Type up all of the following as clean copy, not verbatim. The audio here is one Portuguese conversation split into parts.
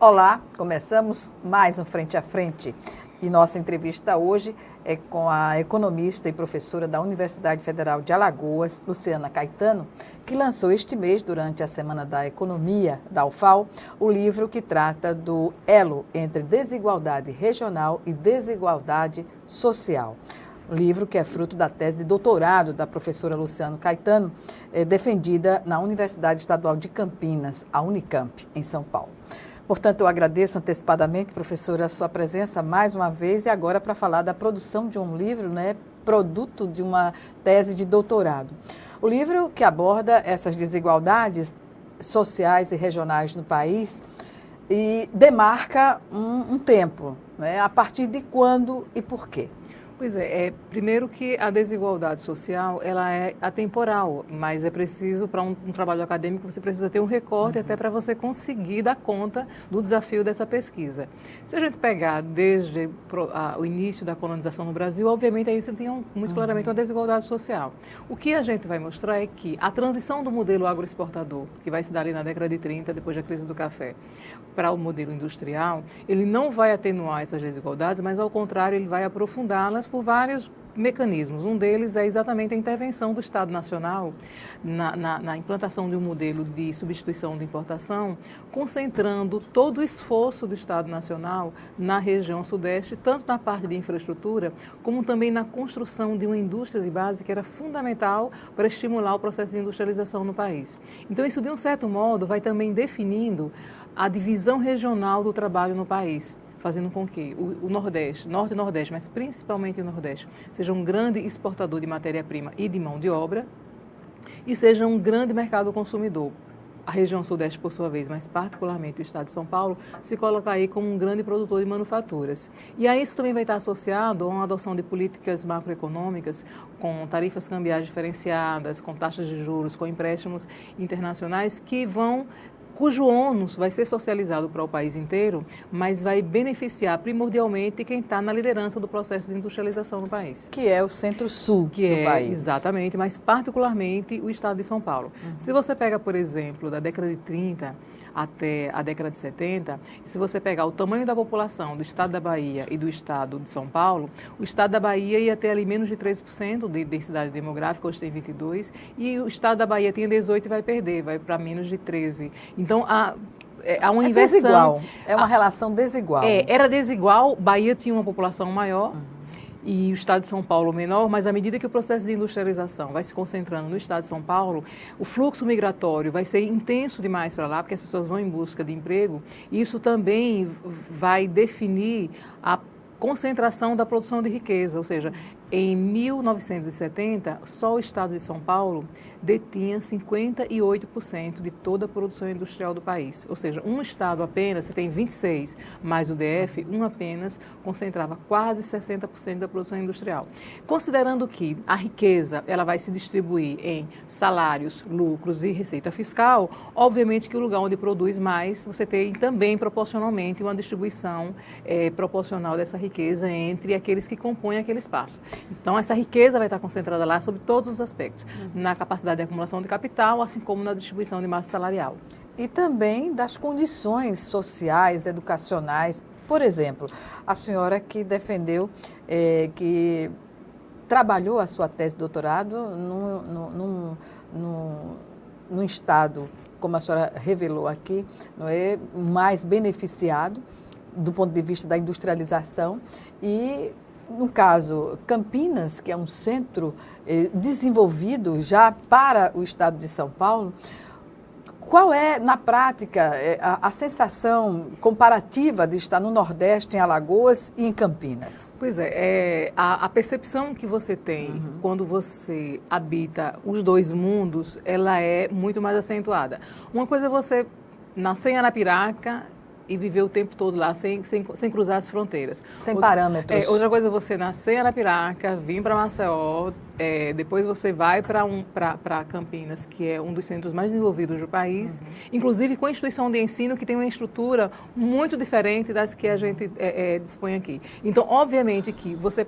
Olá, começamos mais um Frente a Frente e nossa entrevista hoje é com a economista e professora da Universidade Federal de Alagoas, Luciana Caetano, que lançou este mês, durante a Semana da Economia da UFAL, o livro que trata do elo entre desigualdade regional e desigualdade social. Um livro que é fruto da tese de doutorado da professora Luciana Caetano, defendida na Universidade Estadual de Campinas, a Unicamp, em São Paulo. Portanto, eu agradeço antecipadamente, professora, a sua presença mais uma vez e agora para falar da produção de um livro, produto de uma tese de doutorado. O livro que aborda essas desigualdades sociais e regionais no país e demarca um tempo, a partir de quando e por quê? Pois é, primeiro que a desigualdade social, ela é atemporal, mas é preciso, para um trabalho acadêmico, você precisa ter um recorte até para você conseguir dar conta do desafio dessa pesquisa. Se a gente pegar desde o início da colonização no Brasil, obviamente aí você tem muito claramente uma desigualdade social. O que a gente vai mostrar é que a transição do modelo agroexportador, que vai se dar ali na década de 30, depois da crise do café, para o modelo industrial, ele não vai atenuar essas desigualdades, mas ao contrário, ele vai aprofundá-las por vários mecanismos. Um deles é exatamente a intervenção do Estado Nacional na implantação de um modelo de substituição de importação, concentrando todo o esforço do Estado Nacional na região sudeste, tanto na parte de infraestrutura, como também na construção de uma indústria de base que era fundamental para estimular o processo de industrialização no país. Então, isso, de um certo modo, vai também definindo a divisão regional do trabalho no país, fazendo com que o Nordeste, Norte e Nordeste, mas principalmente o Nordeste, seja um grande exportador de matéria-prima e de mão de obra e seja um grande mercado consumidor. A região Sudeste, por sua vez, mas particularmente o estado de São Paulo, se coloca aí como um grande produtor de manufaturas. E a isso também vai estar associado a uma adoção de políticas macroeconômicas com tarifas cambiais diferenciadas, com taxas de juros, com empréstimos internacionais cujo ônus vai ser socializado para o país inteiro, mas vai beneficiar primordialmente quem está na liderança do processo de industrialização no país. Que é o centro-sul do país. Exatamente, mas particularmente o estado de São Paulo. Se você pega, por exemplo, da década de 30 até a década de 70, e se você pegar o tamanho da população do estado da Bahia e do estado de São Paulo, o estado da Bahia ia ter ali menos de 3% de densidade demográfica, hoje tem 22%, e o estado da Bahia tinha 18% e vai perder, vai para menos de 13%. Então, há uma inversão. Desigual, é uma relação desigual. Era desigual, Bahia tinha uma população maior, e o estado de São Paulo menor, mas à medida que o processo de industrialização vai se concentrando no estado de São Paulo, o fluxo migratório vai ser intenso demais para lá, porque as pessoas vão em busca de emprego, e isso também vai definir a concentração da produção de riqueza, ou seja, em 1970, só o estado de São Paulo detinha 58% de toda a produção industrial do país. Ou seja, um estado apenas, você tem 26, mais o DF, um apenas concentrava quase 60% da produção industrial. Considerando que a riqueza ela vai se distribuir em salários, lucros e receita fiscal, obviamente que o lugar onde produz mais, você tem também proporcionalmente uma distribuição proporcional dessa riqueza entre aqueles que compõem aquele espaço. Então, essa riqueza vai estar concentrada lá sobre todos os aspectos, na capacidade de acumulação de capital, assim como na distribuição de massa salarial. E também das condições sociais, educacionais. Por exemplo, a senhora que defendeu, que trabalhou a sua tese de doutorado num estado, como a senhora revelou aqui, mais beneficiado do ponto de vista da industrialização e, no caso, Campinas, que é um centro desenvolvido já para o estado de São Paulo, qual é, na prática, a sensação comparativa de estar no Nordeste, em Alagoas e em Campinas? Pois é, a percepção que você tem quando você habita os dois mundos, ela é muito mais acentuada. Uma coisa é você nascer em Arapiraca e viver o tempo todo lá, sem cruzar as fronteiras. Sem parâmetros. Outra coisa é você nascer em Arapiraca, vir para Maceió, depois você vai para Campinas, que é um dos centros mais desenvolvidos do país, inclusive com a instituição de ensino que tem uma estrutura muito diferente das que a gente dispõe aqui. Então, obviamente que você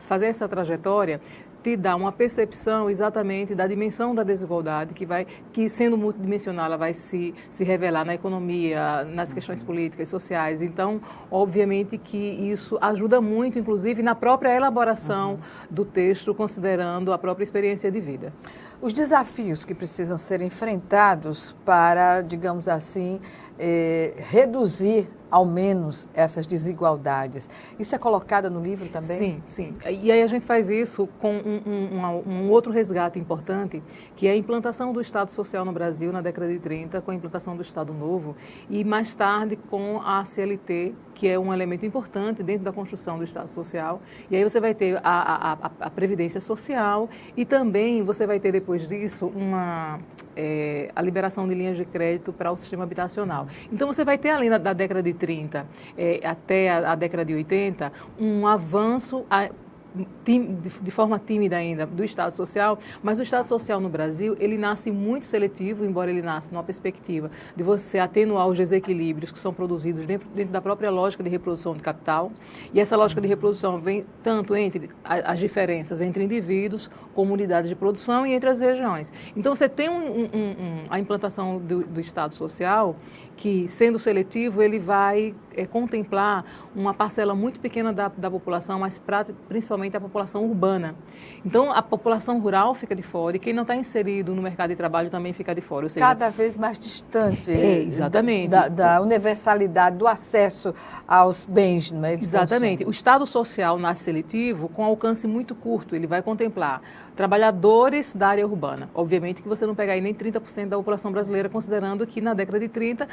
fazer essa trajetória te dá uma percepção exatamente da dimensão da desigualdade, que sendo multidimensional, ela vai se revelar na economia, nas questões políticas, sociais. Então, obviamente que isso ajuda muito, inclusive, na própria elaboração do texto, considerando a própria experiência de vida. Os desafios que precisam ser enfrentados para, digamos assim, reduzir ao menos essas desigualdades. Isso é colocado no livro também? Sim, sim. E aí a gente faz isso com um outro resgate importante, que é a implantação do Estado Social no Brasil na década de 30, com a implantação do Estado Novo, e mais tarde com a CLT, que é um elemento importante dentro da construção do Estado Social. E aí você vai ter a Previdência Social e também você vai ter, depois disso, a liberação de linhas de crédito para o sistema habitacional. Então, você vai ter ali da década de 30 até a década de 80 um avanço de forma tímida ainda do Estado Social, mas o Estado Social no Brasil, ele nasce muito seletivo, embora ele nasça numa perspectiva de você atenuar os desequilíbrios que são produzidos dentro da própria lógica de reprodução de capital, e essa lógica de reprodução vem tanto entre as diferenças entre indivíduos, comunidades de produção e entre as regiões. Então, você tem a implantação do Estado Social, que, sendo seletivo, ele vai contemplar uma parcela muito pequena da população, mas principalmente a população urbana. Então, a população rural fica de fora e quem não está inserido no mercado de trabalho também fica de fora. Ou seja, cada vez mais distante exatamente. Da universalidade, do acesso aos bens. Não é, exatamente. Consumo. O Estado Social nasce seletivo com alcance muito curto. Ele vai contemplar trabalhadores da área urbana. Obviamente que você não pega aí nem 30% da população brasileira, considerando que na década de 30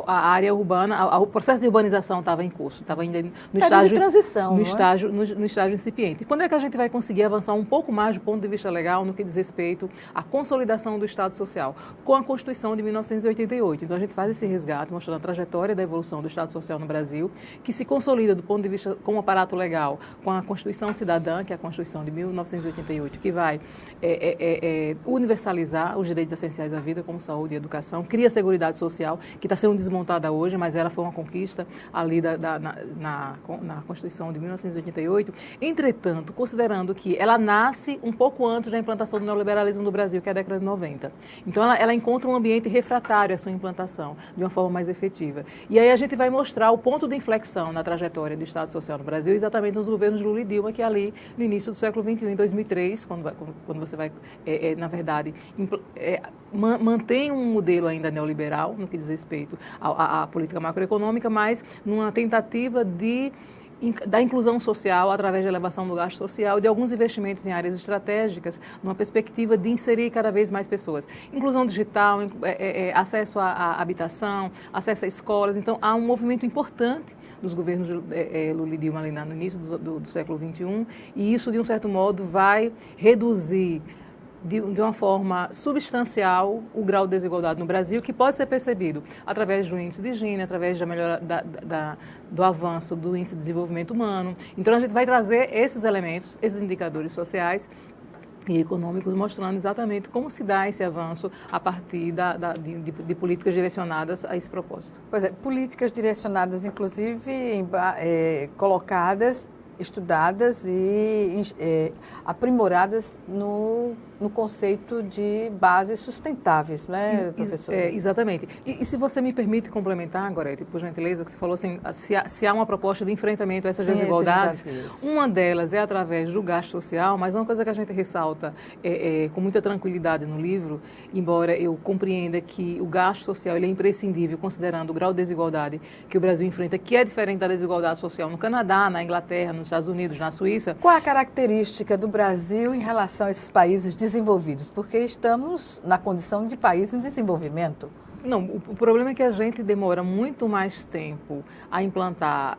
a área urbana, o processo de urbanização estava em curso, estava ainda no estágio de transição, no estágio incipiente. E quando é que a gente vai conseguir avançar um pouco mais do ponto de vista legal no que diz respeito à consolidação do Estado Social? Com a Constituição de 1988. Então a gente faz esse resgate, mostrando a trajetória da evolução do Estado Social no Brasil, que se consolida do ponto de vista como aparato legal com a Constituição Cidadã, que é a Constituição de 1988, que vai universalizar os direitos essenciais à vida, como saúde e educação, cria a Seguridade Social, que está sendo desmontada hoje, mas ela foi uma conquista ali na Constituição de 1988. Entretanto, considerando que ela nasce um pouco antes da implantação do neoliberalismo no Brasil, que é a década de 90. Então, ela encontra um ambiente refratário à sua implantação, de uma forma mais efetiva. E aí a gente vai mostrar o ponto de inflexão na trajetória do Estado Social no Brasil, exatamente nos governos Lula e Dilma, que é ali no início do século XXI, em 2003, quando você vai, na verdade, mantém um modelo ainda neoliberal, no que diz respeito à política macroeconômica, mas numa tentativa da inclusão social através da elevação do gasto social e de alguns investimentos em áreas estratégicas, numa perspectiva de inserir cada vez mais pessoas. Inclusão digital, acesso à habitação, acesso a escolas. Então, há um movimento importante dos governos Lula e Dilma ali no início do século XXI, e isso, de um certo modo, vai reduzir de uma forma substancial o grau de desigualdade no Brasil, que pode ser percebido através do índice de Gini, através da melhora do avanço do índice de desenvolvimento humano. Então, a gente vai trazer esses elementos, esses indicadores sociais e econômicos, mostrando exatamente como se dá esse avanço a partir de políticas direcionadas a esse propósito. Pois é, políticas direcionadas, inclusive, colocadas, estudadas e aprimoradas no conceito de bases sustentáveis, né, professor? Exatamente. E se você me permite complementar, Gorete, por gentileza, que você falou assim, se há uma proposta de enfrentamento a essas desigualdades, uma delas é através do gasto social, mas uma coisa que a gente ressalta com muita tranquilidade no livro, embora eu compreenda que o gasto social ele é imprescindível, considerando o grau de desigualdade que o Brasil enfrenta, que é diferente da desigualdade social no Canadá, na Inglaterra, nos Estados Unidos, na Suíça. Qual a característica do Brasil em relação a esses países desenvolvidos? Porque estamos na condição de país em desenvolvimento. Não, o problema é que a gente demora muito mais tempo a implantar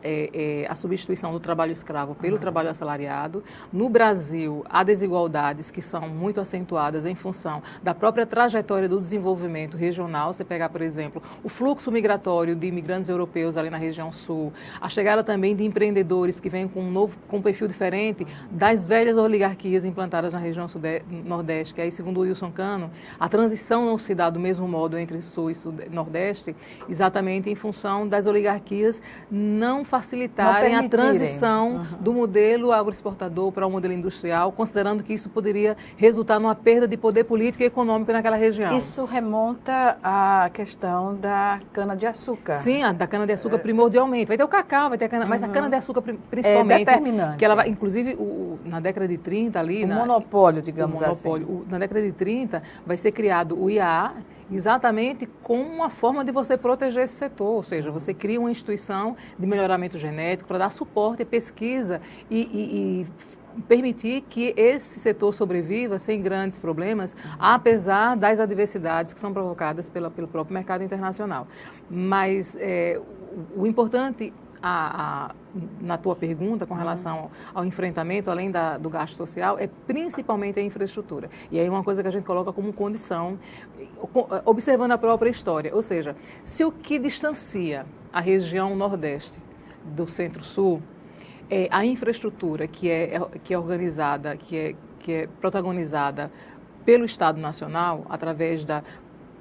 a substituição do trabalho escravo pelo trabalho assalariado. No Brasil, há desigualdades que são muito acentuadas em função da própria trajetória do desenvolvimento regional. Você pegar, por exemplo, o fluxo migratório de imigrantes europeus ali na região sul, a chegada também de empreendedores que vêm com um perfil diferente das velhas oligarquias implantadas na região nordeste, que aí, segundo o Wilson Cano, a transição não se dá do mesmo modo entre sul e Nordeste, exatamente em função das oligarquias não facilitarem a transição do modelo agroexportador para o modelo industrial, considerando que isso poderia resultar numa perda de poder político e econômico naquela região. Isso remonta à questão da cana-de-açúcar. Sim, da cana-de-açúcar primordialmente. Vai ter o cacau, vai ter a cana, mas a cana-de-açúcar principalmente. É determinante. Que ela vai, inclusive, na década de 30 ali... O monopólio, digamos assim. Na década de 30 vai ser criado o IAA, exatamente como uma forma de você proteger esse setor, ou seja, você cria uma instituição de melhoramento genético para dar suporte à pesquisa e permitir que esse setor sobreviva sem grandes problemas, apesar das adversidades que são provocadas pelo próprio mercado internacional. Mas o importante na tua pergunta com relação ao enfrentamento, além do gasto social, é principalmente a infraestrutura. E aí uma coisa que a gente coloca como condição, observando a própria história, ou seja, se o que distancia a região Nordeste do Centro-Sul é a infraestrutura que é organizada, que é protagonizada pelo Estado Nacional, através da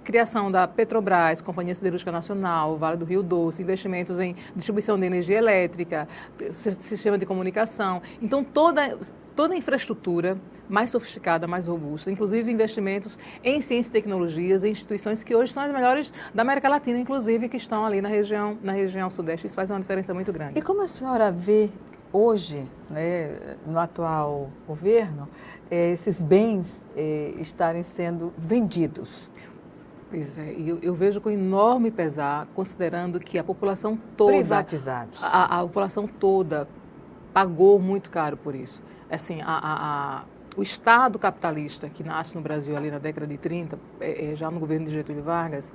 criação da Petrobras, Companhia Siderúrgica Nacional, Vale do Rio Doce, investimentos em distribuição de energia elétrica, sistema de comunicação. Então, toda a infraestrutura mais sofisticada, mais robusta, inclusive investimentos em ciência e tecnologias, em instituições que hoje são as melhores da América Latina, inclusive, que estão ali na região Sudeste. Isso faz uma diferença muito grande. E como a senhora vê hoje, né, no atual governo, esses bens estarem sendo vendidos? Pois é, eu vejo com enorme pesar, considerando que a população toda... Privatizados. A população toda pagou muito caro por isso. Assim, o Estado capitalista que nasce no Brasil ali na década de 30, já no governo de Getúlio Vargas,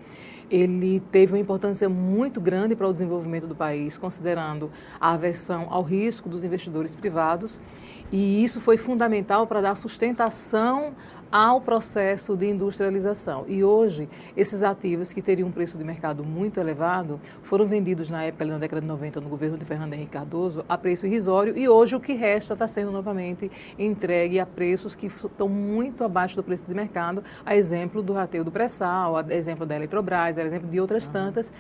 ele teve uma importância muito grande para o desenvolvimento do país, considerando a aversão ao risco dos investidores privados, e isso foi fundamental para dar sustentação ao processo de industrialização. E hoje, esses ativos que teriam um preço de mercado muito elevado foram vendidos na época, na década de 90, no governo de Fernando Henrique Cardoso, a preço irrisório, e hoje o que resta está sendo novamente entregue a preços que estão muito abaixo do preço de mercado, a exemplo do rateio do pré-sal, a exemplo da Eletrobras, a exemplo de outras tantas,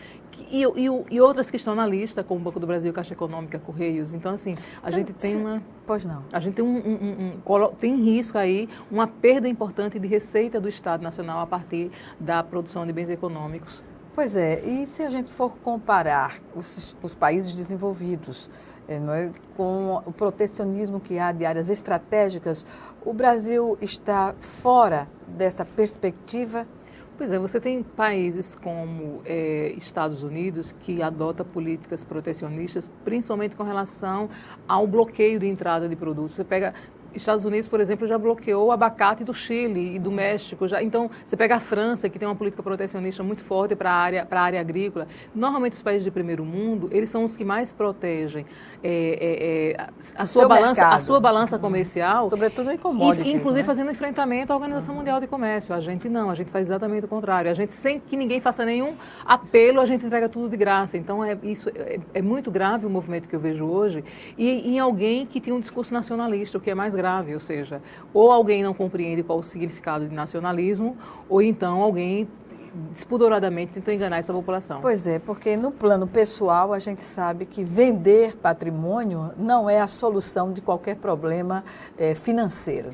e outras que estão na lista, como o Banco do Brasil, Caixa Econômica, Correios. Então, assim, a gente tem uma... Pois não. A gente tem risco aí, uma perda importante de receita do Estado Nacional a partir da produção de bens econômicos. Pois é, e se a gente for comparar os países desenvolvidos com o protecionismo que há de áreas estratégicas, o Brasil está fora dessa perspectiva? Pois é, você tem países como Estados Unidos que adota políticas protecionistas, principalmente com relação ao bloqueio de entrada de produtos. Você pega Estados Unidos, por exemplo, já bloqueou o abacate do Chile e do México. Então, você pega a França, que tem uma política protecionista muito forte para a área agrícola. Normalmente, os países de primeiro mundo, eles são os que mais protegem a sua balança comercial. Sobretudo em commodities. Inclusive, né? fazendo enfrentamento à Organização Mundial de Comércio. A gente não, a gente faz exatamente o contrário. A gente, sem que ninguém faça nenhum apelo, a gente entrega tudo de graça. Então, isso é muito grave o movimento que eu vejo hoje. E em alguém que tem um discurso nacionalista, o que é mais grave, ou seja, ou alguém não compreende qual o significado de nacionalismo, ou então alguém despudoradamente tentou enganar essa população. Pois é, porque no plano pessoal a gente sabe que vender patrimônio não é a solução de qualquer problema financeiro.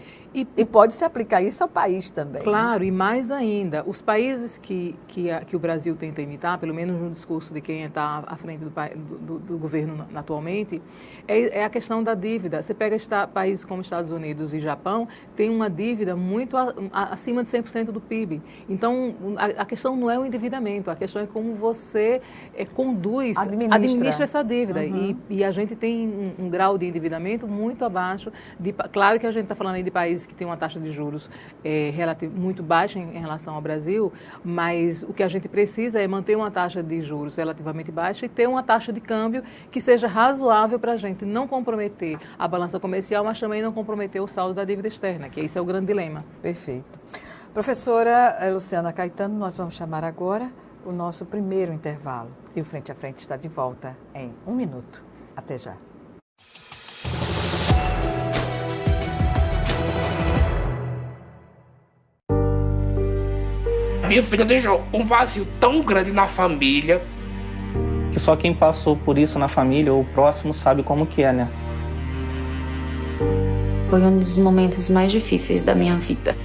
E pode se aplicar isso ao país também. Claro, e mais ainda, os países que o Brasil tenta imitar, pelo menos no discurso de quem está à frente do governo atualmente, é a questão da dívida. Você pega países como Estados Unidos e Japão, tem uma dívida muito acima de 100% do PIB. Então, a questão não é o endividamento, a questão é como você administra essa dívida. Uhum. E a gente tem um grau de endividamento muito abaixo. Claro que a gente está falando aí de países que tem uma taxa de juros muito baixa em relação ao Brasil, mas o que a gente precisa é manter uma taxa de juros relativamente baixa e ter uma taxa de câmbio que seja razoável para a gente não comprometer a balança comercial, mas também não comprometer o saldo da dívida externa, que esse é o grande dilema. Perfeito. Professora Luciana Caetano, nós vamos chamar agora o nosso primeiro intervalo. E o Frente a Frente está de volta em 1 minuto. Até já. Minha filha deixou um vazio tão grande na família. Que só quem passou por isso na família ou próximo sabe como que é, né? Foi um dos momentos mais difíceis da minha vida.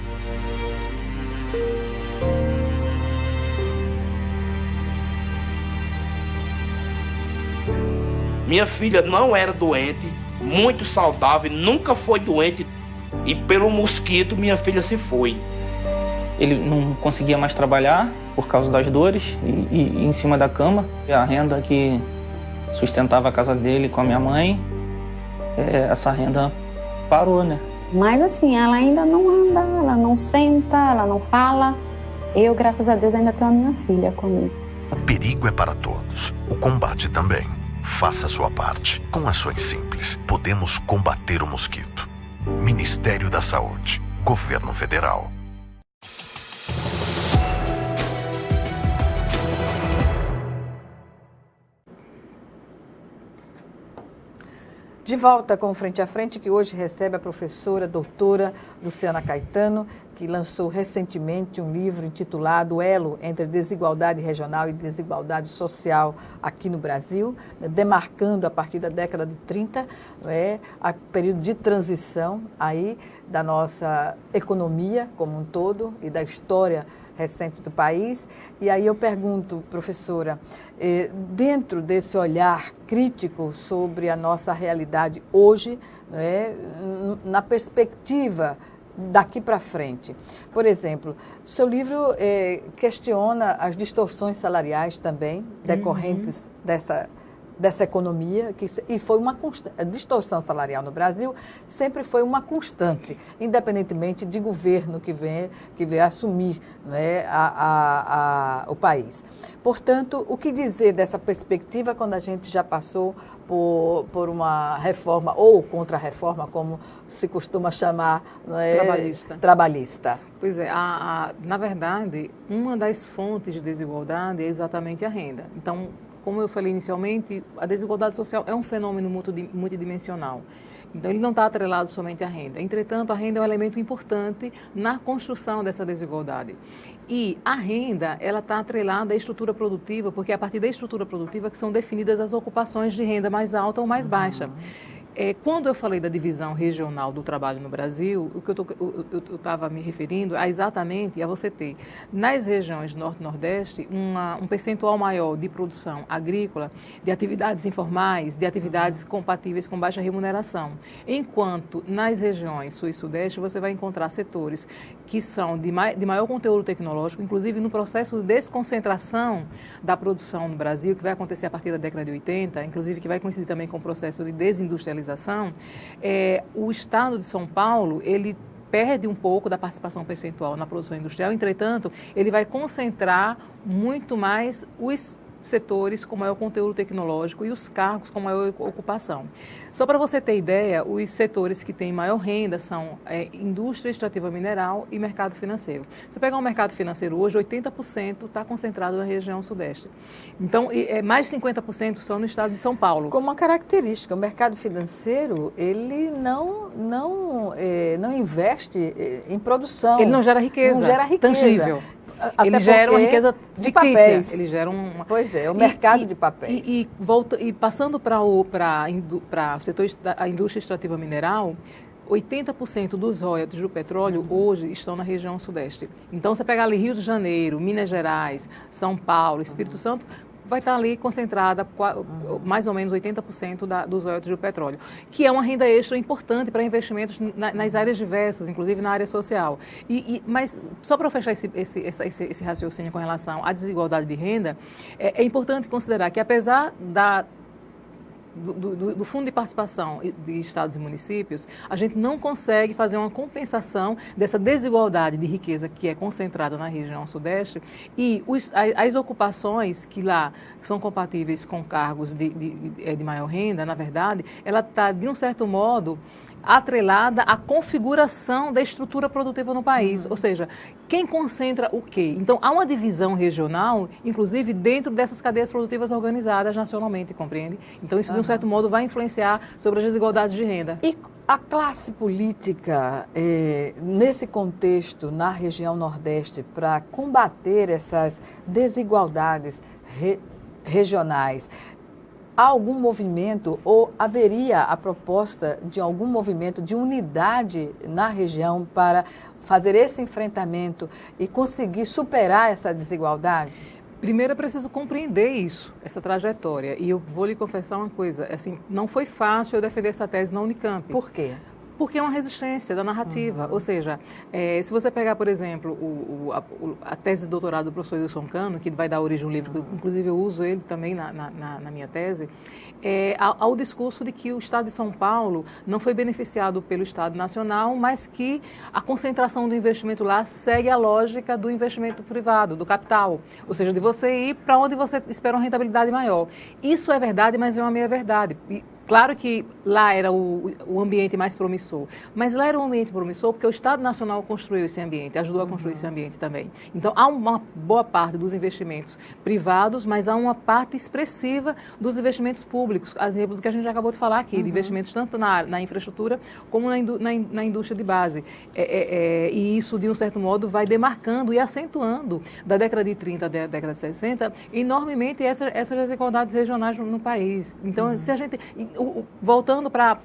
Minha filha não era doente, muito saudável, nunca foi doente. E pelo mosquito, minha filha se foi. Ele não conseguia mais trabalhar por causa das dores e em cima da cama. A renda que sustentava a casa dele com a minha mãe, essa renda parou, né? Mas assim, ela ainda não anda, ela não senta, ela não fala. Eu, graças a Deus, ainda tenho a minha filha comigo. O perigo é para todos, o combate também. Faça a sua parte. Com ações simples, podemos combater o mosquito. Ministério da Saúde, Governo Federal. De volta com o Frente a Frente, que hoje recebe a professora doutora Luciana Caetano, que lançou recentemente um livro intitulado Elo entre Desigualdade Regional e Desigualdade Social aqui no Brasil, demarcando a partir da década de 30, a período de transição aí da nossa economia como um todo e da história recente do país. E aí eu pergunto, professora, dentro desse olhar crítico sobre a nossa realidade hoje, na perspectiva daqui para frente. Por exemplo, o seu livro questiona as distorções salariais também, decorrentes dessa economia, e foi uma constante. A distorção salarial no Brasil sempre foi uma constante, independentemente de governo que venha assumir o país. Portanto, o que dizer dessa perspectiva quando a gente já passou por uma reforma ou contra-reforma, como se costuma chamar, trabalhista? Pois é, na verdade, uma das fontes de desigualdade é exatamente a renda. Então, como eu falei inicialmente, a desigualdade social é um fenômeno multidimensional. Então, ele não está atrelado somente à renda. Entretanto, a renda é um elemento importante na construção dessa desigualdade. E a renda, ela está atrelada à estrutura produtiva, porque é a partir da estrutura produtiva que são definidas as ocupações de renda mais alta ou mais baixa. Quando eu falei da divisão regional do trabalho no Brasil, o que eu estava me referindo é exatamente a você ter nas regiões norte e nordeste um percentual maior de produção agrícola, de atividades informais, de atividades compatíveis com baixa remuneração. Enquanto nas regiões sul e sudeste você vai encontrar setores que são de maior conteúdo tecnológico, inclusive no processo de desconcentração da produção no Brasil, que vai acontecer a partir da década de 80, inclusive que vai coincidir também com o processo de desindustrialização. O estado de São Paulo, ele perde um pouco da participação percentual na produção industrial, entretanto, ele vai concentrar muito mais os setores com maior conteúdo tecnológico e os cargos com maior ocupação. Só para você ter ideia, os setores que têm maior renda são indústria extrativa mineral e mercado financeiro. Se você pegar o mercado financeiro hoje, 80% está concentrado na região sudeste. Então, mais de 50% são no estado de São Paulo. Como uma característica, o mercado financeiro, ele não investe em produção. Ele não gera riqueza. Não gera riqueza. Tangível. Ele gera uma riqueza de fictícia. Papéis. Ele gera uma... Pois é, o mercado de papéis. E passando para o setor da indústria extrativa mineral, 80% dos royalties do petróleo hoje estão na região sudeste. Então, você pegar ali Rio de Janeiro, Minas Gerais, São Paulo, Espírito Santo, vai estar ali concentrada mais ou menos 80% dos royalties do petróleo, que é uma renda extra importante para investimentos nas áreas diversas, inclusive na área social. Mas, só para fechar esse raciocínio com relação à desigualdade de renda, é importante considerar que, apesar do Fundo de Participação de Estados e Municípios, a gente não consegue fazer uma compensação dessa desigualdade de riqueza que é concentrada na região sudeste e as ocupações que lá são compatíveis com cargos de maior renda, na verdade, ela está, de um certo modo, atrelada à configuração da estrutura produtiva no país, ou seja, quem concentra o quê? Então, há uma divisão regional, inclusive dentro dessas cadeias produtivas organizadas nacionalmente, compreende? Então, isso, de um certo modo, vai influenciar sobre as desigualdades de renda. E a classe política, nesse contexto, na região Nordeste, para combater essas desigualdades regionais, há algum movimento ou haveria a proposta de algum movimento de unidade na região para fazer esse enfrentamento e conseguir superar essa desigualdade? Primeiro é preciso compreender isso, essa trajetória. E eu vou lhe confessar uma coisa, assim, não foi fácil eu defender essa tese na Unicamp. Por quê? Porque é uma resistência da narrativa. Ou seja, se você pegar, por exemplo, a tese de doutorado do professor Wilson Cano, que vai dar origem a um livro, que inclusive eu uso ele também na minha tese, há o discurso de que o Estado de São Paulo não foi beneficiado pelo Estado Nacional, mas que a concentração do investimento lá segue a lógica do investimento privado, do capital. Ou seja, de você ir para onde você espera uma rentabilidade maior. Isso é verdade, mas é uma meia-verdade. Claro que lá era o ambiente mais promissor, mas lá era um ambiente promissor porque o Estado Nacional construiu esse ambiente, ajudou a construir esse ambiente também. Então, há uma boa parte dos investimentos privados, mas há uma parte expressiva dos investimentos públicos, exemplo do que a gente já acabou de falar aqui, de investimentos tanto na infraestrutura como na indústria de base. E isso, de um certo modo, vai demarcando e acentuando, da década de 30 à década de 60, enormemente essas desigualdades regionais no país. Então, se a gente... Voltando para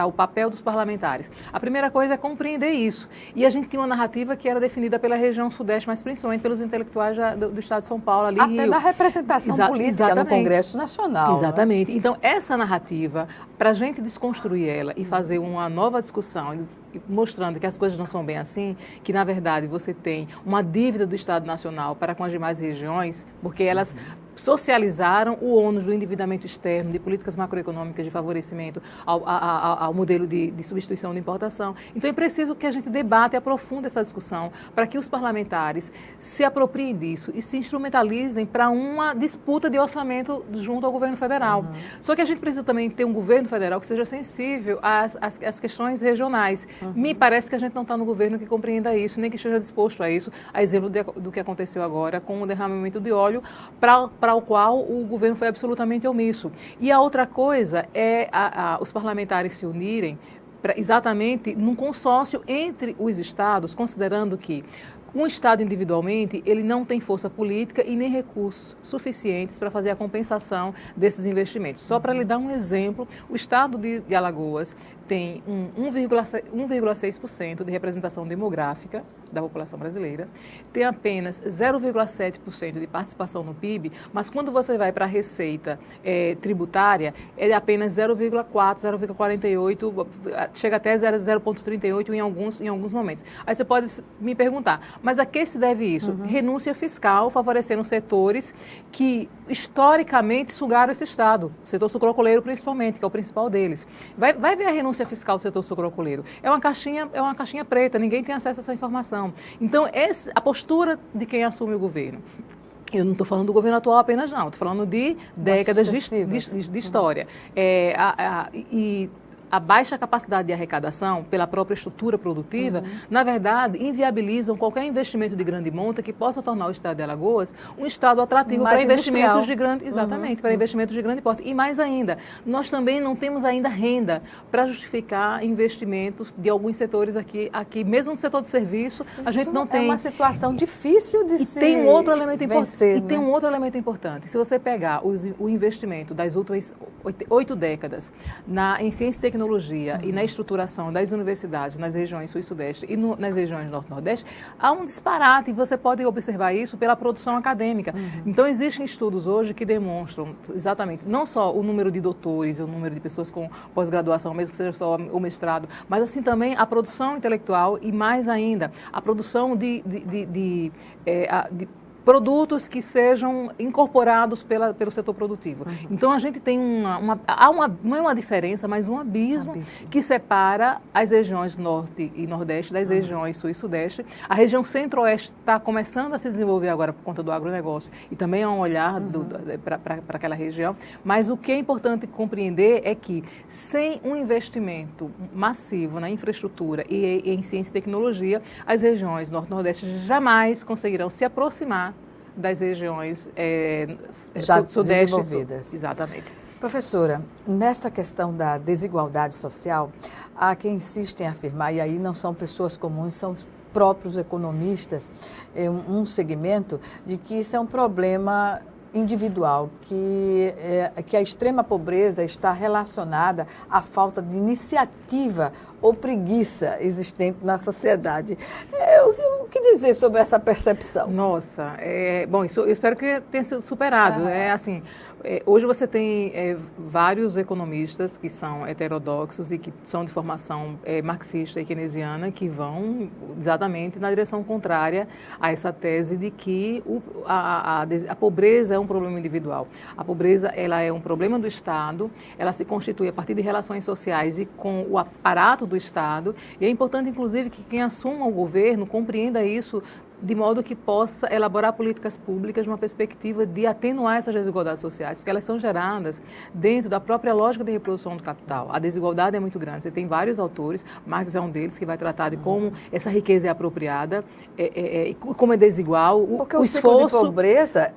o papel dos parlamentares. A primeira coisa é compreender isso. E a gente tinha uma narrativa que era definida pela região sudeste, mas principalmente pelos intelectuais do Estado de São Paulo, ali até Rio. da representação política no Congresso Nacional. Exatamente. Né? Então, essa narrativa, para a gente desconstruir ela e fazer uma nova discussão, mostrando que as coisas não são bem assim, que, na verdade, você tem uma dívida do Estado Nacional para com as demais regiões, porque elas socializaram o ônus do endividamento externo, de políticas macroeconômicas de favorecimento ao modelo de substituição de importação. Então, é preciso que a gente debata e aprofunde essa discussão para que os parlamentares se apropriem disso e se instrumentalizem para uma disputa de orçamento junto ao governo federal. Só que a gente precisa também ter um governo federal que seja sensível às questões regionais. Me parece que a gente não está no governo que compreenda isso, nem que esteja disposto a isso, a exemplo do que aconteceu agora com o derramamento de óleo, para o qual o governo foi absolutamente omisso. E a outra coisa é os parlamentares se unirem exatamente num consórcio entre os estados, considerando que um Estado individualmente, ele não tem força política e nem recursos suficientes para fazer a compensação desses investimentos. Só para lhe dar um exemplo, o Estado de Alagoas tem 1,6% de representação demográfica da população brasileira, tem apenas 0,7% de participação no PIB, mas quando você vai para a receita tributária, é apenas 0,4%, 0,48%, chega até 0,38% em alguns momentos. Aí você pode me perguntar, mas a que se deve isso? Renúncia fiscal, favorecendo setores que historicamente sugaram esse Estado, o setor sucroalcooleiro principalmente, que é o principal deles. Vai ver a renúncia fiscal do setor sucroalcooleiro. É uma caixinha preta, ninguém tem acesso a essa informação. Então, a postura de quem assume o governo. Eu não estou falando do governo atual apenas, não. Estou falando de décadas de história. E a baixa capacidade de arrecadação pela própria estrutura produtiva, na verdade, inviabilizam qualquer investimento de grande monta que possa tornar o Estado de Alagoas um Estado atrativo para investimentos de grande, para investimentos de grande porte. E mais ainda, nós também não temos ainda renda para justificar investimentos de alguns setores aqui mesmo no setor de serviço, a gente não tem. É uma situação difícil de se tem um outro elemento vencer, tem um outro elemento importante. Se você pegar o investimento das últimas 8 décadas em ciência e tecnologia e na estruturação das universidades nas regiões sul e sudeste e nas regiões norte e nordeste, há um disparate e você pode observar isso pela produção acadêmica. Então, existem estudos hoje que demonstram exatamente não só o número de doutores, o número de pessoas com pós-graduação, mesmo que seja só o mestrado, mas assim também a produção intelectual e mais ainda a produção de produtos que sejam incorporados pelo setor produtivo. Então, a gente tem não é uma diferença, mas um abismo que separa as regiões norte e nordeste das regiões sul e sudeste. A região centro-oeste está começando a se desenvolver agora por conta do agronegócio e também é um olhar para aquela região. Mas o que é importante compreender é que, sem um investimento massivo na infraestrutura e em ciência e tecnologia, as regiões norte e nordeste jamais conseguirão se aproximar das regiões já sudeste desenvolvidas. Exatamente. Professora, nesta questão da desigualdade social, há quem insiste em afirmar, e aí não são pessoas comuns, são os próprios economistas, um segmento de que isso é um problema individual, que a extrema pobreza está relacionada à falta de iniciativa ou preguiça existente na sociedade. O que dizer sobre essa percepção? Nossa, bom, isso eu espero que tenha sido superado. Hoje você tem vários economistas que são heterodoxos e que são de formação marxista e keynesiana, que vão exatamente na direção contrária a essa tese de que a pobreza é um problema individual. A pobreza, ela é um problema do Estado, ela se constitui a partir de relações sociais e com o aparato do Estado, e é importante, inclusive, que quem assuma o governo compreenda isso de modo que possa elaborar políticas públicas numa perspectiva de atenuar essas desigualdades sociais, porque elas são geradas dentro da própria lógica de reprodução do capital. A desigualdade é muito grande. Você tem vários autores, Marx é um deles, que vai tratar de como essa riqueza é apropriada, como é desigual. Porque o ciclo de pobreza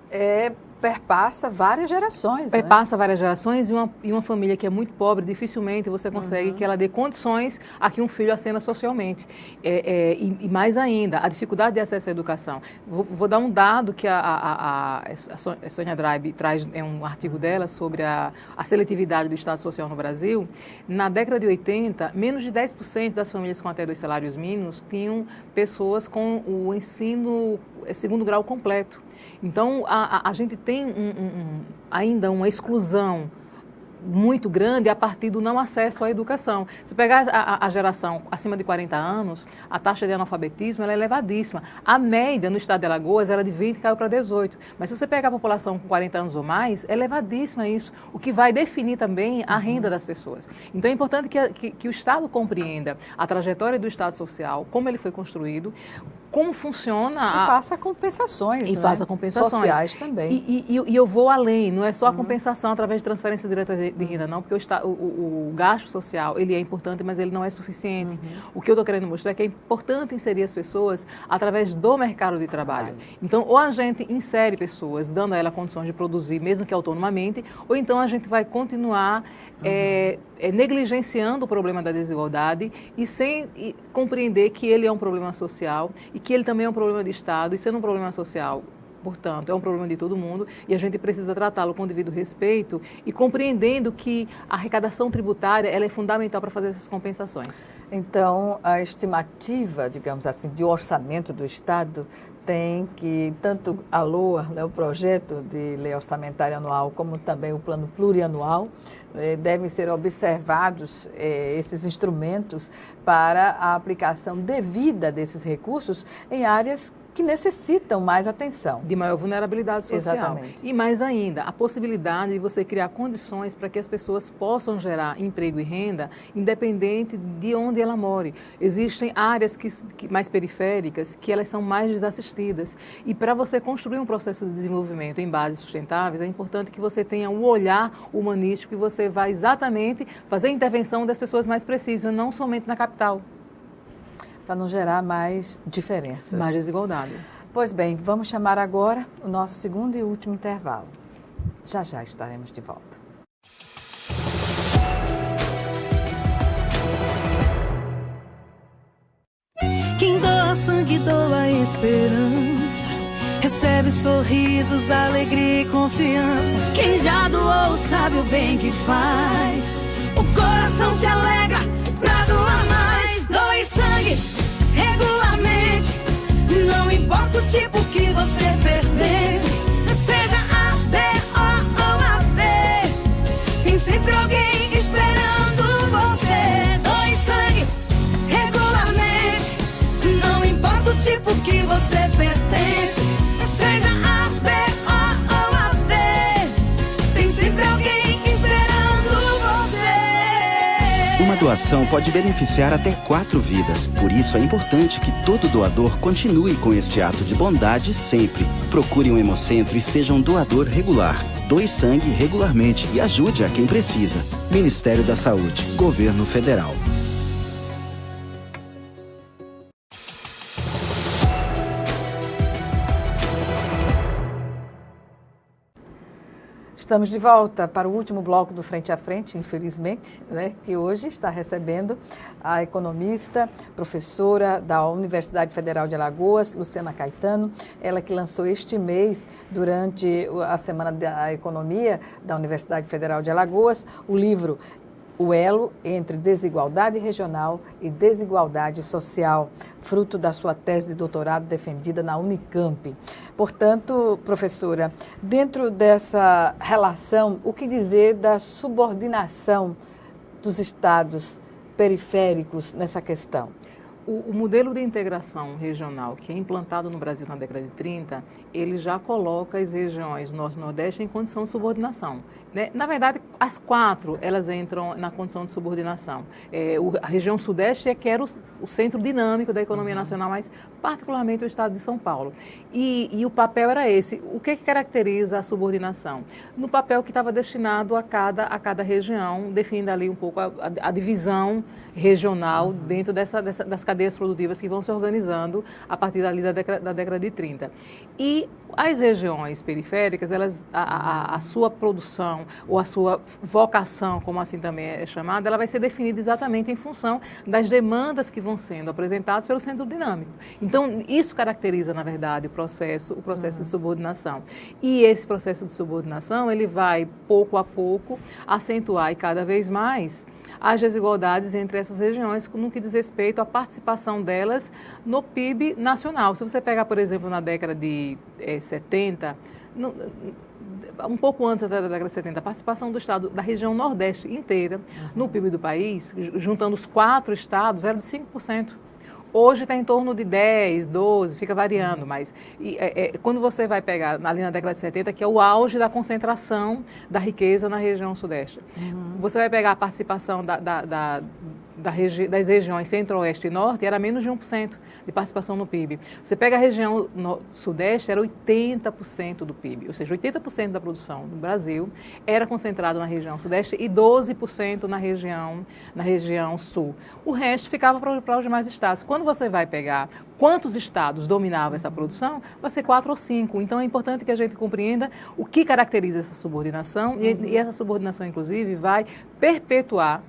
perpassa várias gerações. Perpassa várias gerações e uma família que é muito pobre, dificilmente você consegue que ela dê condições a que um filho ascenda socialmente. E mais ainda, a dificuldade de acesso à educação. Vou dar um dado que a Sônia Drive traz um artigo dela sobre a seletividade do Estado Social no Brasil. Na década de 80, menos de 10% das famílias com até 2 salários mínimos tinham pessoas com o ensino segundo grau completo. Então, a gente tem ainda uma exclusão muito grande a partir do não acesso à educação. Se pegar a geração acima de 40 anos, a taxa de analfabetismo ela é elevadíssima. A média no estado de Alagoas era de 20 e caiu para 18. Mas se você pegar a população com 40 anos ou mais, é elevadíssima isso, o que vai definir também a renda das pessoas. Então é importante que o Estado compreenda a trajetória do Estado Social, como ele foi construído, como funciona... E faça compensações, faça compensações. Sociais também. E eu vou além, não é só a compensação através de transferência direta de renda, não, porque o gasto social, ele é importante, mas ele não é suficiente. O que eu estou querendo mostrar é que é importante inserir as pessoas através do mercado de trabalho. Então, ou a gente insere pessoas, dando a ela condições de produzir, mesmo que autonomamente, ou então a gente vai continuar negligenciando o problema da desigualdade e sem compreender que ele é um problema social e que ele também é um problema de Estado, e sendo um problema social, portanto, é um problema de todo mundo e a gente precisa tratá-lo com devido respeito e compreendendo que a arrecadação tributária ela é fundamental para fazer essas compensações. Então, a estimativa, digamos assim, de orçamento do Estado tem que, tanto a LOA, o projeto de lei orçamentária anual, como também o plano plurianual, devem ser observados esses instrumentos para a aplicação devida desses recursos em áreas que necessitam mais atenção. De maior vulnerabilidade social. Exatamente. E mais ainda, a possibilidade de você criar condições para que as pessoas possam gerar emprego e renda, independente de onde ela more. Existem áreas mais periféricas que elas são mais desassistidas. E para você construir um processo de desenvolvimento em bases sustentáveis, é importante que você tenha um olhar humanístico e você vai exatamente fazer a intervenção das pessoas mais precisas, não somente na capital. Para não gerar mais diferenças. Mais desigualdade. Pois bem, vamos chamar agora o nosso segundo e último intervalo. Já já estaremos de volta. Quem doa sangue, doa esperança. Recebe sorrisos, alegria e confiança. Quem já doou sabe o bem que faz. O coração se alegra pra doar mais. Doe sangue regularmente. Não importa o tipo que você pertence, seja A, B, O ou AB, tem sempre alguém esperando você. Doe sangue regularmente. Não importa o tipo que você pertence, seja doação pode beneficiar até 4 vidas. Por isso é importante que todo doador continue com este ato de bondade sempre. Procure um hemocentro e seja um doador regular. Doe sangue regularmente e ajude a quem precisa. Ministério da Saúde, Governo Federal. Estamos de volta para o último bloco do Frente a Frente, infelizmente, né, que hoje está recebendo a economista, professora da Universidade Federal de Alagoas, Luciana Caetano, ela que lançou este mês, durante a Semana da Economia da Universidade Federal de Alagoas, o livro O Elo entre Desigualdade Regional e Desigualdade Social, fruto da sua tese de doutorado defendida na Unicamp. Portanto, professora, dentro dessa relação, o que dizer da subordinação dos estados periféricos nessa questão? O modelo de integração regional que é implantado no Brasil na década de 30, ele já coloca as regiões Norte e Nordeste em condição de subordinação. Né? Na verdade, as 4, elas entram na condição de subordinação. A região Sudeste é que era o centro dinâmico da economia nacional, mas particularmente o estado de São Paulo. E o papel era esse. O que caracteriza a subordinação? No papel que estava destinado a cada região, definindo ali um pouco a divisão regional dentro das cadeias produtivas que vão se organizando a partir dali da década de 30. E as regiões periféricas, a sua produção ou a sua vocação, como assim também é chamada, ela vai ser definida exatamente em função das demandas que vão sendo apresentadas pelo centro dinâmico. Então, isso caracteriza, na verdade, o processo de subordinação. E esse processo de subordinação, ele vai, pouco a pouco, acentuar e cada vez mais as desigualdades entre essas regiões no que diz respeito à participação delas no PIB nacional. Se você pegar, por exemplo, na década de 70, um pouco antes da década de 70, a participação do estado, da região Nordeste inteira, no PIB do país, juntando os 4 estados, era de 5%. Hoje está em torno de 10, 12, fica variando, mas quando você vai pegar ali na década de 70, que é o auge da concentração da riqueza na região Sudeste, você vai pegar a participação das regiões Centro-Oeste e Norte, era menos de 1% de participação no PIB. Você pega a região Sudeste, era 80% do PIB, ou seja, 80% da produção no Brasil era concentrada na região Sudeste e 12% na região Sul. O resto ficava para os demais estados. Quando você vai pegar quantos estados dominavam essa produção, vai ser 4 ou 5. Então, é importante que a gente compreenda o que caracteriza essa subordinação e essa subordinação, inclusive, vai perpetuar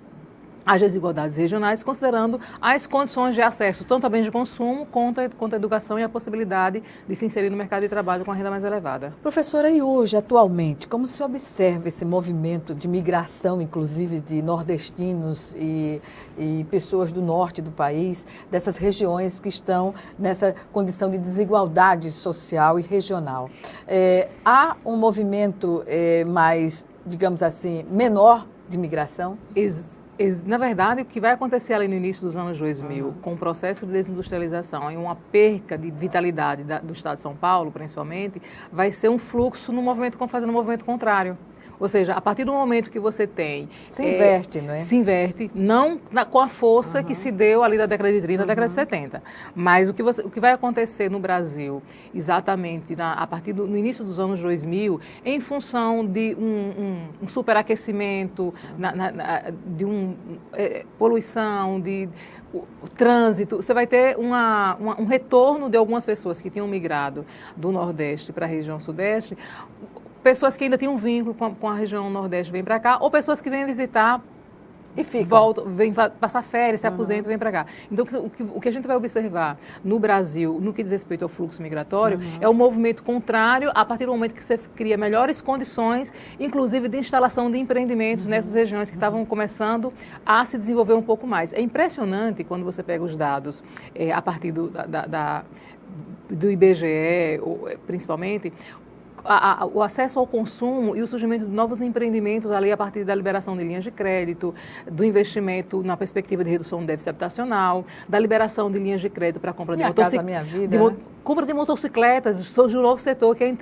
as desigualdades regionais, considerando as condições de acesso, tanto a bens de consumo, quanto a educação e a possibilidade de se inserir no mercado de trabalho com a renda mais elevada. Professora, e hoje, atualmente, como se observa esse movimento de migração, inclusive de nordestinos e pessoas do norte do país, dessas regiões que estão nessa condição de desigualdade social e regional? Há um movimento mais, digamos assim, menor de migração? Na verdade, o que vai acontecer ali no início dos anos 2000, com o processo de desindustrialização e uma perca de vitalidade do estado de São Paulo, principalmente, vai ser um fluxo fazendo um movimento contrário. Ou seja, a partir do momento que você tem... Se inverte, não é? Se inverte, não com a força que se deu ali da década de 30, da década de 70. Mas o que vai acontecer no Brasil, exatamente a partir do início dos anos 2000, em função de um superaquecimento, de poluição, de trânsito, você vai ter um retorno de algumas pessoas que tinham migrado do Nordeste para a região Sudeste, pessoas que ainda têm um vínculo com a região Nordeste vêm para cá, ou pessoas que vêm visitar e voltam, vêm passar férias, se aposentam e vêm para cá. Então, o que a gente vai observar no Brasil, no que diz respeito ao fluxo migratório, é um movimento contrário a partir do momento que você cria melhores condições, inclusive de instalação de empreendimentos nessas regiões que estavam começando a se desenvolver um pouco mais. É impressionante quando você pega os dados a partir do IBGE, principalmente, o acesso ao consumo e o surgimento de novos empreendimentos ali a partir da liberação de linhas de crédito, do investimento na perspectiva de redução do déficit habitacional, da liberação de linhas de crédito para a compra de motocicletas. compra de motocicletas, surge um novo setor que é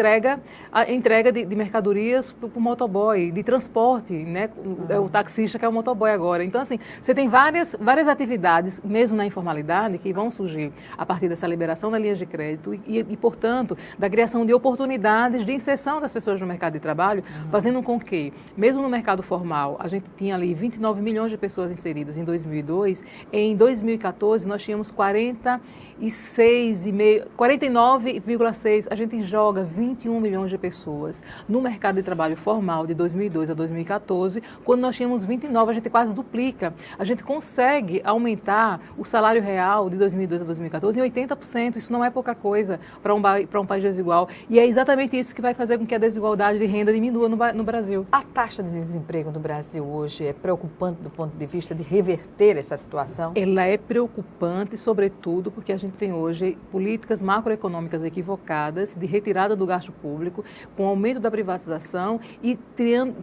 a entrega de mercadorias por motoboy, de transporte, né? É o taxista que é o motoboy agora. Então, assim, você tem várias atividades, mesmo na informalidade, que vão surgir a partir dessa liberação da linha de crédito e, portanto, da criação de oportunidades de inserção das pessoas no mercado de trabalho, fazendo com que, mesmo no mercado formal, a gente tinha ali 29 milhões de pessoas inseridas em 2002, em 2014 nós tínhamos 49,6, a gente joga 21 milhões de pessoas no mercado de trabalho formal de 2002 a 2014, quando nós tínhamos 29, a gente quase duplica. A gente consegue aumentar o salário real de 2002 a 2014 em 80%, isso não é pouca coisa para um país desigual, e é exatamente isso que vai fazer com que a desigualdade de renda diminua no Brasil. A taxa de desemprego no Brasil hoje é preocupante do ponto de vista de reverter essa situação? Ela é preocupante, sobretudo, porque a gente tem hoje políticas macroeconômicas equivocadas de retirada do gasto público, com aumento da privatização e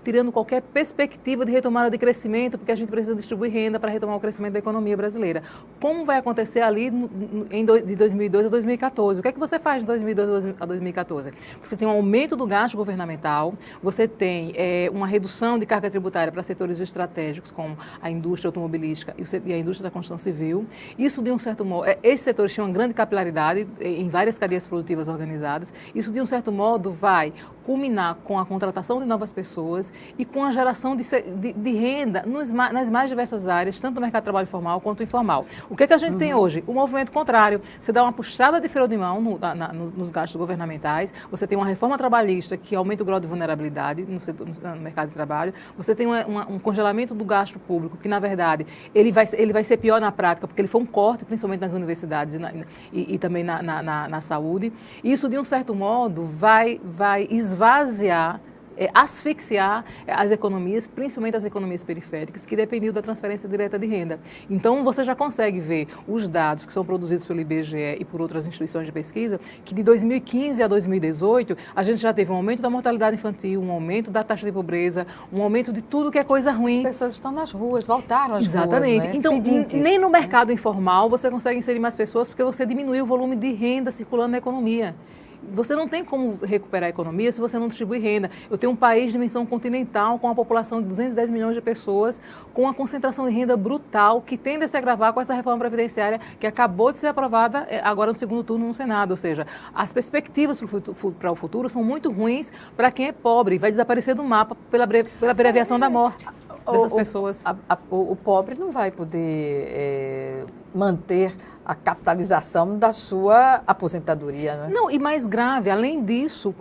tirando qualquer perspectiva de retomada de crescimento, porque a gente precisa distribuir renda para retomar o crescimento da economia brasileira. Como vai acontecer ali de 2002 a 2014? O que é que você faz de 2002 a 2014? Você tem um aumento do gasto governamental, você tem uma redução de carga tributária para setores estratégicos, como a indústria automobilística e a indústria da construção civil. Isso, de um certo modo, esses setores tinham uma grande capilaridade em várias cadeias produtivas organizadas. Isso, de um certo modo, vai culminar com a contratação de novas pessoas e com a geração de renda nas mais diversas áreas, tanto no mercado de trabalho formal quanto informal. O que é que a gente tem hoje? O movimento contrário. Você dá uma puxada de freio de mão nos gastos governamentais, você tem uma reforma trabalhista que aumenta o grau de vulnerabilidade no mercado de trabalho, você tem um congelamento do gasto público, que, na verdade, ele vai ser pior na prática, porque ele foi um corte, principalmente nas universidades e também na saúde. Isso, de um certo modo, vai esvaziar, asfixiar as economias, principalmente as economias periféricas, que dependiam da transferência direta de renda. Então, você já consegue ver os dados que são produzidos pelo IBGE e por outras instituições de pesquisa, que de 2015 a 2018, a gente já teve um aumento da mortalidade infantil, um aumento da taxa de pobreza, um aumento de tudo que é coisa ruim. As pessoas estão nas ruas, voltaram às ruas, Exatamente. Né? Então, Pedintes. nem no mercado informal você consegue inserir mais pessoas, porque você diminuiu o volume de renda circulando na economia. Você não tem como recuperar a economia se você não distribui renda. Eu tenho um país de dimensão continental com uma população de 210 milhões de pessoas, com uma concentração de renda brutal que tende a se agravar com essa reforma previdenciária que acabou de ser aprovada agora no segundo turno no Senado. Ou seja, as perspectivas para o futuro são muito ruins para quem é pobre. Vai desaparecer do mapa pela abreviação da morte dessas pessoas. O pobre não vai poder manter a capitalização da sua aposentadoria, né? Não, e mais grave, além disso,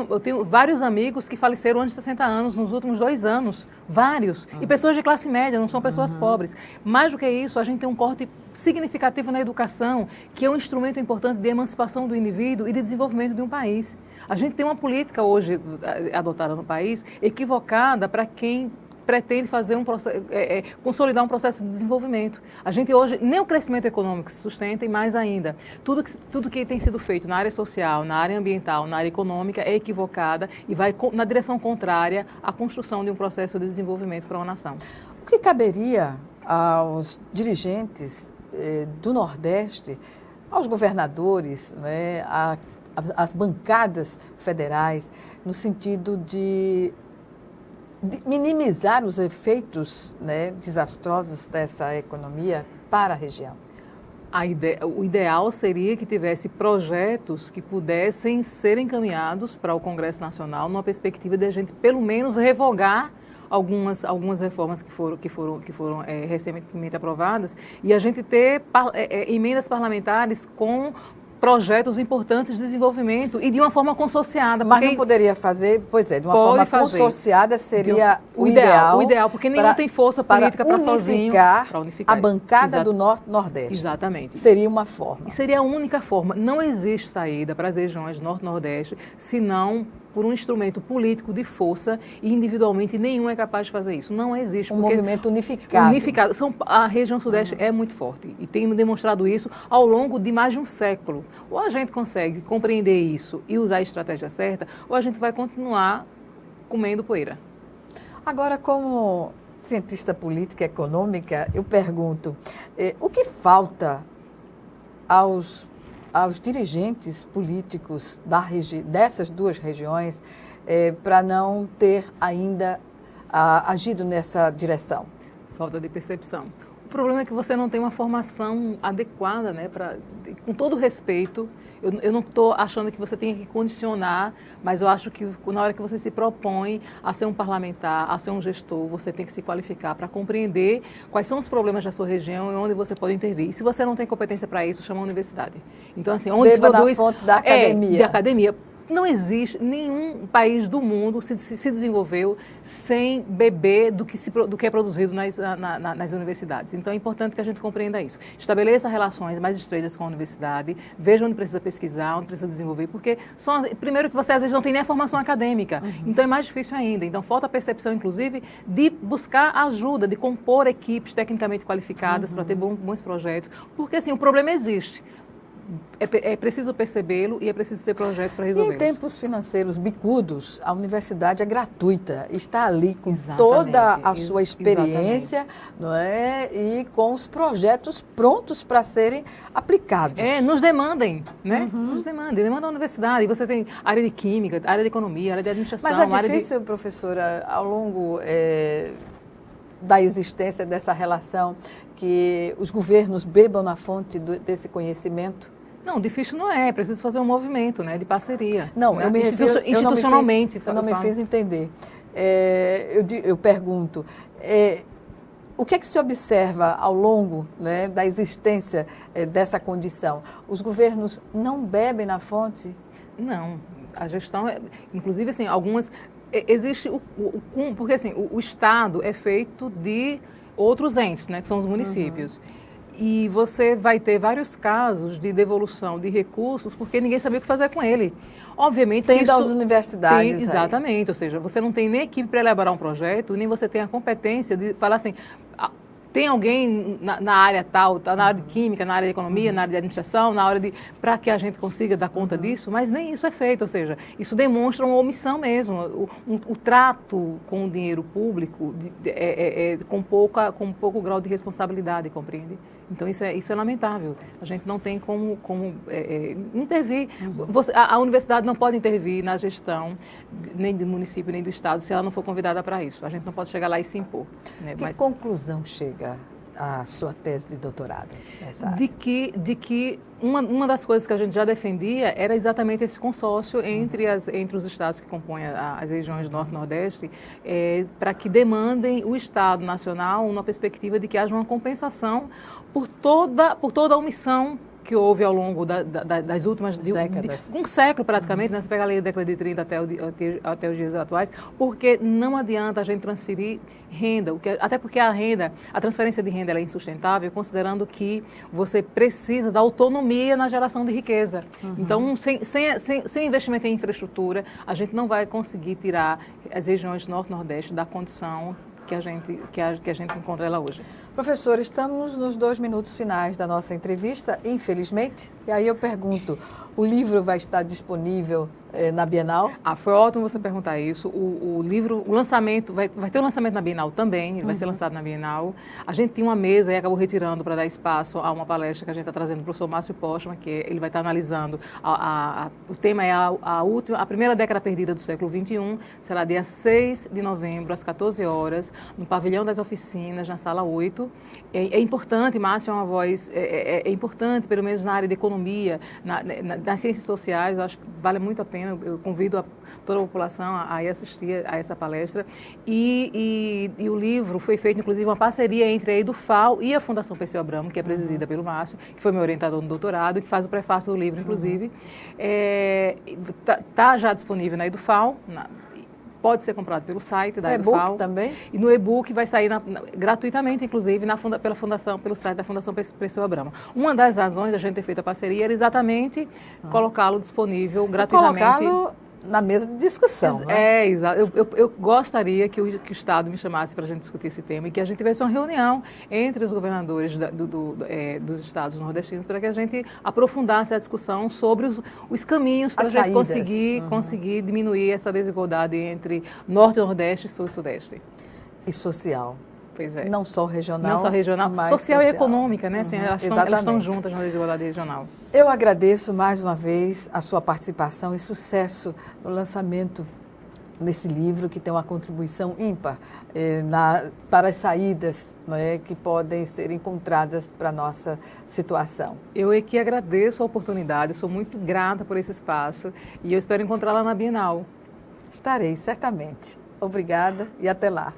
eu tenho vários amigos que faleceram antes de 60 anos, nos últimos 2 anos, vários, e pessoas de classe média, não são pessoas pobres. Mais do que isso, a gente tem um corte significativo na educação, que é um instrumento importante de emancipação do indivíduo e de desenvolvimento de um país. A gente tem uma política hoje adotada no país equivocada para quem pretende fazer consolidar um processo de desenvolvimento. A gente hoje, nem o crescimento econômico se sustenta e mais ainda. Tudo que tem sido feito na área social, na área ambiental, na área econômica é equivocada e vai na direção contrária à construção de um processo de desenvolvimento para uma nação. O que caberia aos dirigentes do Nordeste, aos governadores, né, às bancadas federais, no sentido de minimizar os efeitos, né, desastrosos dessa economia para a região? O ideal seria que tivesse projetos que pudessem ser encaminhados para o Congresso Nacional numa perspectiva de a gente, pelo menos, revogar algumas reformas que foram recentemente aprovadas e a gente ter emendas parlamentares com projetos importantes de desenvolvimento e de uma forma consociada. Mas não poderia fazer, de uma forma consociada seria o ideal. O ideal, porque nenhum tem força política para sozinho. Para unificar a bancada do Norte-Nordeste. Exatamente. Seria uma forma. E seria a única forma. Não existe saída para as regiões Norte-Nordeste, senão por um instrumento político de força e individualmente nenhum é capaz de fazer isso. Não existe. Um movimento unificado. A região Sudeste é muito forte e tem demonstrado isso ao longo de mais de um século. Ou a gente consegue compreender isso e usar a estratégia certa, ou a gente vai continuar comendo poeira. Agora, como cientista política e econômica, eu pergunto, o que falta aos dirigentes políticos dessas duas regiões para não ter ainda agido nessa direção? Falta de percepção. O problema é que você não tem uma formação adequada, né? Com todo respeito, eu não estou achando que você tenha que condicionar, mas eu acho que na hora que você se propõe a ser um parlamentar, a ser um gestor, você tem que se qualificar para compreender quais são os problemas da sua região e onde você pode intervir. E se você não tem competência para isso, chama a universidade. Então, assim, onde se produz... na fonte da academia. Da academia. Não existe nenhum país do mundo se desenvolveu sem beber do que é produzido nas universidades. Então, é importante que a gente compreenda isso. Estabeleça relações mais estreitas com a universidade, veja onde precisa pesquisar, onde precisa desenvolver, porque, primeiro, que você às vezes não tem nem a formação acadêmica, então é mais difícil ainda. Então, falta a percepção, inclusive, de buscar ajuda, de compor equipes tecnicamente qualificadas para ter bons projetos, porque, assim, o problema existe. É preciso percebê-lo e é preciso ter projetos para resolver. Em tempos financeiros bicudos, a universidade é gratuita, está ali com toda a sua experiência, não é? E com os projetos prontos para serem aplicados. Nos demandem, né? Nos demandam a universidade. E você tem área de química, área de economia, área de administração. Mas é difícil, professora, ao longo da existência dessa relação, que os governos bebam na fonte desse conhecimento? Não, difícil não é preciso fazer um movimento, né, de parceria. Não, né? eu me refiro, institucionalmente. Eu não me fiz entender. Eu pergunto, o que é que se observa ao longo, né, da existência dessa condição? Os governos não bebem na fonte? Não, a gestão, inclusive, assim, algumas... Existe, porque assim, o Estado é feito de outros entes, né, que são os municípios. E você vai ter vários casos de devolução de recursos porque ninguém sabia o que fazer com ele. Obviamente tem das universidades. Exatamente, ou seja, você não tem nem equipe para elaborar um projeto, nem você tem a competência de falar assim, tem alguém na área tal, na área de química, na área de economia, na área de administração, para que a gente consiga dar conta disso, mas nem isso é feito, ou seja, isso demonstra uma omissão mesmo. O trato com o dinheiro público com pouco grau de responsabilidade, compreende? Então, isso é lamentável. A gente não tem como intervir. A universidade não pode intervir na gestão nem do município, nem do Estado, se ela não for convidada para isso. A gente não pode chegar lá e se impor. Né? Que conclusão chega a sua tese de doutorado nessa área? De que uma das coisas que a gente já defendia era exatamente esse consórcio entre os estados que compõem as regiões Norte e Nordeste, para que demandem o Estado Nacional uma perspectiva de que haja uma compensação por toda a omissão que houve ao longo das últimas décadas. Um século praticamente, né? Você pega a lei da década de 30 até os dias atuais, porque não adianta a gente transferir renda, até porque a transferência de renda ela é insustentável, considerando que você precisa da autonomia na geração de riqueza. Então, sem investimento em infraestrutura, a gente não vai conseguir tirar as regiões Norte e Nordeste da condição que a gente encontra ela hoje. Professor, estamos nos 2 minutos finais da nossa entrevista, infelizmente. E aí eu pergunto, o livro vai estar disponível na Bienal? Foi ótimo você perguntar isso. O livro, o lançamento, vai ter um lançamento na Bienal também, ele vai ser lançado na Bienal. A gente tinha uma mesa e acabou retirando para dar espaço a uma palestra que a gente está trazendo do professor Márcio Postman, que ele vai estar analisando. O tema é a primeira década perdida do século XXI, será dia 6 de novembro, às 14 horas, no Pavilhão das Oficinas, na Sala 8. É importante, Márcio é uma voz, é importante, pelo menos na área de economia, nas ciências sociais, eu acho que vale muito a pena. Eu convido toda a população a ir assistir a essa palestra. E o livro foi feito, inclusive, uma parceria entre a EduFal e a Fundação Perseu Abramo, que é presidida pelo Márcio, que foi meu orientador no doutorado, que faz o prefácio do livro, inclusive. Está já disponível na EduFal, pode ser comprado pelo site da EduFal. E-book também? E no e-book vai sair gratuitamente, inclusive, pelo site da Fundação Perseu Abramo. Uma das razões da gente ter feito a parceria era exatamente colocá-lo disponível gratuitamente. Colocá-lo na mesa de discussão. Né? Exato. Eu gostaria que o Estado me chamasse para a gente discutir esse tema e que a gente tivesse uma reunião entre os governadores dos estados nordestinos para que a gente aprofundasse a discussão sobre os caminhos para a gente conseguir diminuir essa desigualdade entre Norte e Nordeste, Sul e Sudeste. E social. Pois é. Não só regional. Não só regional, mas social e econômica, né? Assim, elas estão exatamente. juntas na desigualdade regional. Eu agradeço mais uma vez a sua participação e sucesso no lançamento desse livro, que tem uma contribuição ímpar para as saídas, não é, que podem ser encontradas para a nossa situação. Eu é que agradeço a oportunidade, sou muito grata por esse espaço e eu espero encontrá-la na Bienal. Estarei, certamente. Obrigada e até lá.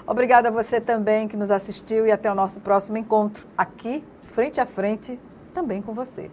Obrigada a você também que nos assistiu e até o nosso próximo encontro aqui, frente a frente, também com você.